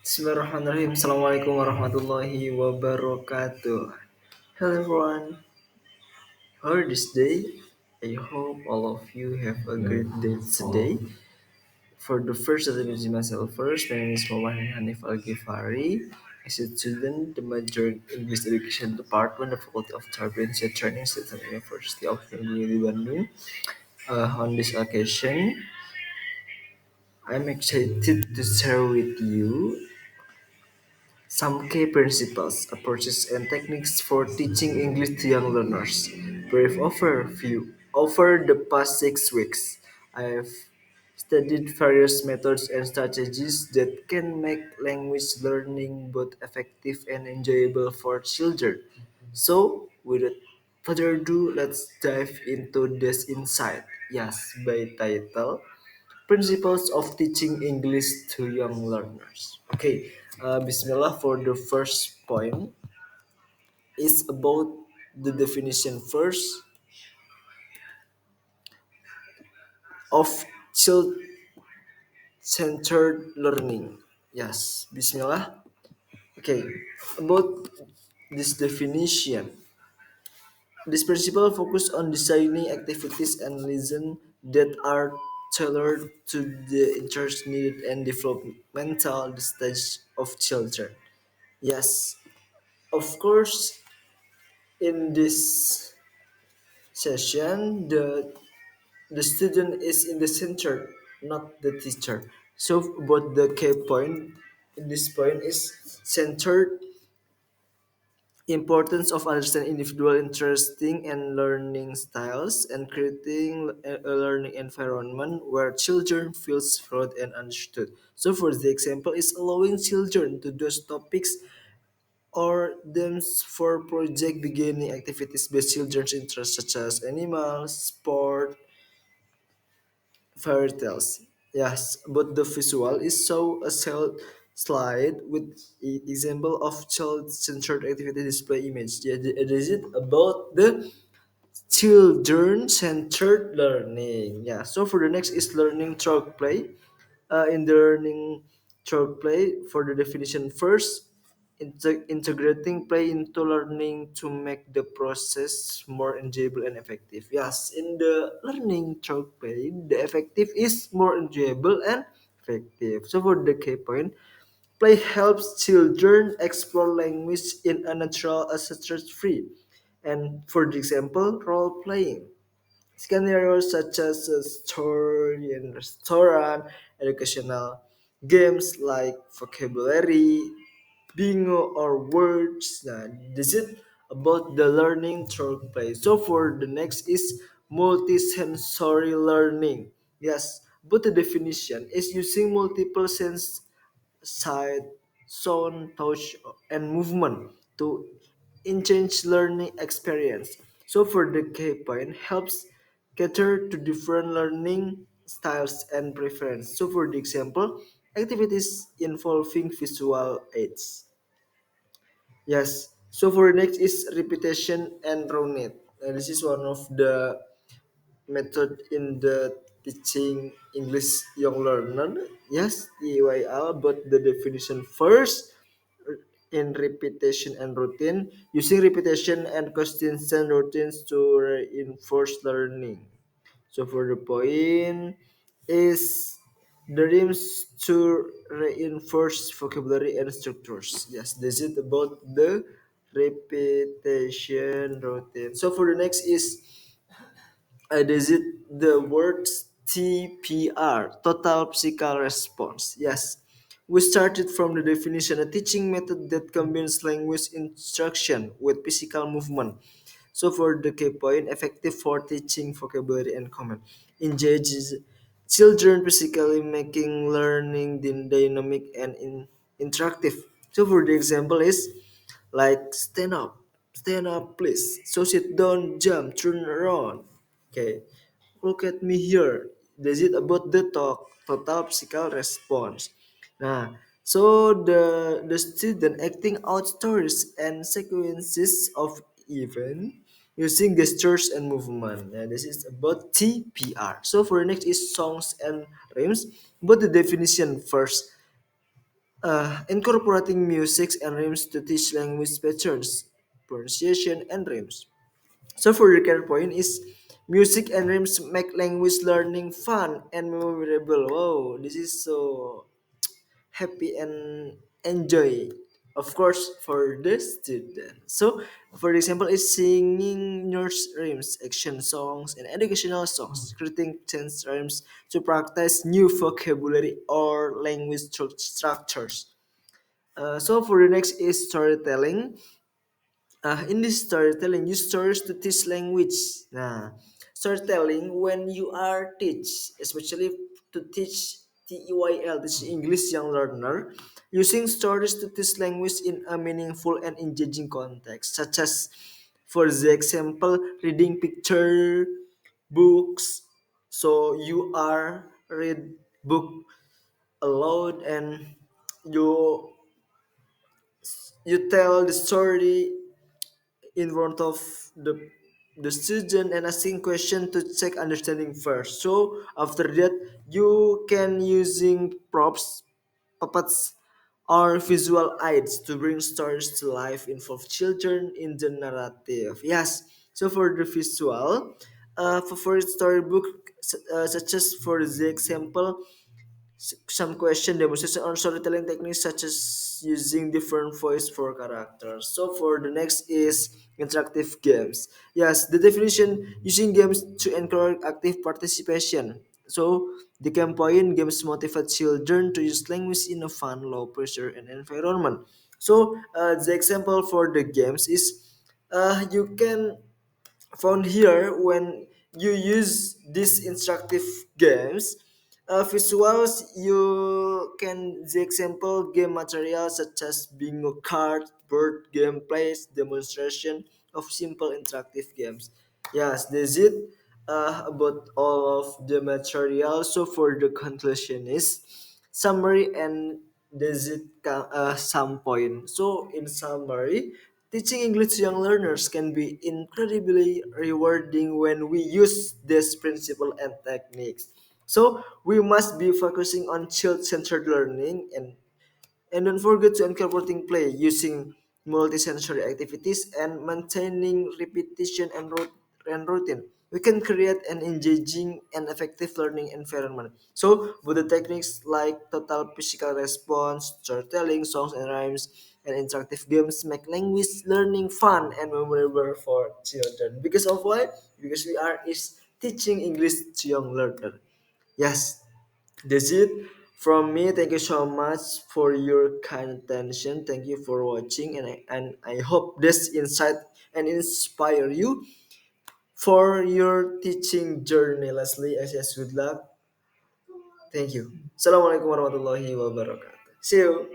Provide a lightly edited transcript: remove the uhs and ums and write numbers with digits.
Bismillahirrahmanirrahim. Assalamualaikum warahmatullahi wabarakatuh. Hello everyone. How are this day? I hope all of you have a great day today. For the first, let me introduce myself first. My name is Muhammad Hanif Al Ghifari. As a student, the major in English Education Department, the Faculty of Championship Training System University of Negeri Bandung. On this occasion, I'm excited to share with you some key principles, approaches, and techniques for teaching English to young learners. Brief overview. Over the past 6 weeks, I have studied various methods and strategies that can make language learning both effective and enjoyable for children. So, without further ado, let's dive into this insight. Yes, by title Principles of Teaching English to Young Learners. Okay, Bismillah for the first point is about the definition first of child-centered learning. Yes, Bismillah. Okay, about this definition, this principle focus on designing activities and lessons that are tailored to the interest, need, and developmental stage of children. Yes, of course, in this session, the student is in the center, not the teacher. So, but the key point in this point is centered importance of understanding individual interesting and learning styles and creating a learning environment where children feels heard and understood. So, for the example, is allowing children to those topics or themes for project beginning activities based children's interests such as animals, sport, fairy tales. Yes, but the visual is so a cell slide with example of child-centered activity display image. Yeah, it is it about the children-centered learning. Yeah. So for the next is learning through play. In the learning through play, for the definition first, integrating play into learning to make the process more enjoyable and effective. Yes, in the learning through play, the effective is more enjoyable and effective. So for the key point, play helps children explore language in a natural, stress-free. And for the example, role playing. Scenarios such as a story and restaurant, educational games like vocabulary, bingo, or words. Nah, this is about the learning through play. So for the next is multisensory learning. Yes, but the definition is using multiple sense sight, sound, touch, and movement to enhance learning experience. So for the key point helps cater to different learning styles and preference. So for the example, activities involving visual aids. Yes. So for the next is repetition and rounded. This is one of the method in the teaching English young learner. Yes, TYL, but the definition first in repetition and routine, using repetition and consistent routines to reinforce learning. So for the point is the aims to reinforce vocabulary and structures. Yes, this is about the repetition routine. So for the next is is it the words TPR, total psychical response? Yes. We started from the definition a teaching method that combines language instruction with physical movement. So for the key point, effective for teaching vocabulary and command. Engages children physically making learning dynamic and interactive. So for the example is like stand up please. So sit down, jump, turn around. Okay, look at me here. This is about the total physical response. Nah, so the student acting out stories and sequences of event using gestures and movement. Yeah, this is about TPR. So for the next is songs and rhymes. But the definition first. Incorporating music and rhymes to teach language patterns, pronunciation, and rhymes. So for the current point is music and rhymes make language learning fun and memorable. Wow, this is so happy and enjoy. Of course, for the student. So, for example, is singing nurse rhymes, action songs, and educational songs, creating tense rhymes to practice new vocabulary or language structures. So, for the next is storytelling. In this storytelling, use stories to teach language. Nah, storytelling when you are teach, especially to teach TEYL, teach English young learner, using stories to teach language in a meaningful and engaging context, such as, for the example, reading picture books. So you are read book aloud and you you tell the story in front of the student and asking question to check understanding first. So after that you can using props, puppets, or visual aids to bring stories to life, involve children in the narrative. Yes. So for the visual, favorite storybook such as for the example some question demonstration on storytelling techniques such as using different voice for characters. So for the next is interactive games. Yes, the definition using games to encourage active participation. So the campaign games motivate children to use language in a fun, low pressure and environment. So the example for the games is you can found here when you use these instructive games visuals you can the example game material such as bingo card board game plays demonstration of simple interactive games. Yes, that's it about all of the material. So for the conclusion is summary and that's it some point. So in summary, teaching English to young learners can be incredibly rewarding when we use this principle and techniques. So we must be focusing on child-centered learning and don't forget to incorporating play using multisensory activities and maintaining repetition and routine. We can create an engaging and effective learning environment. So, with the techniques like total physical response, storytelling, songs and rhymes, and interactive games make language learning fun and memorable for children. Because of why? Because we are is teaching English to young learner. Yes, that's it from me. Thank you so much for your kind attention. Thank you for watching, and I hope this insight and inspire you for your teaching journey. Leslie, I says good luck. Thank you. Assalamualaikum warahmatullahi wabarakatuh. See you.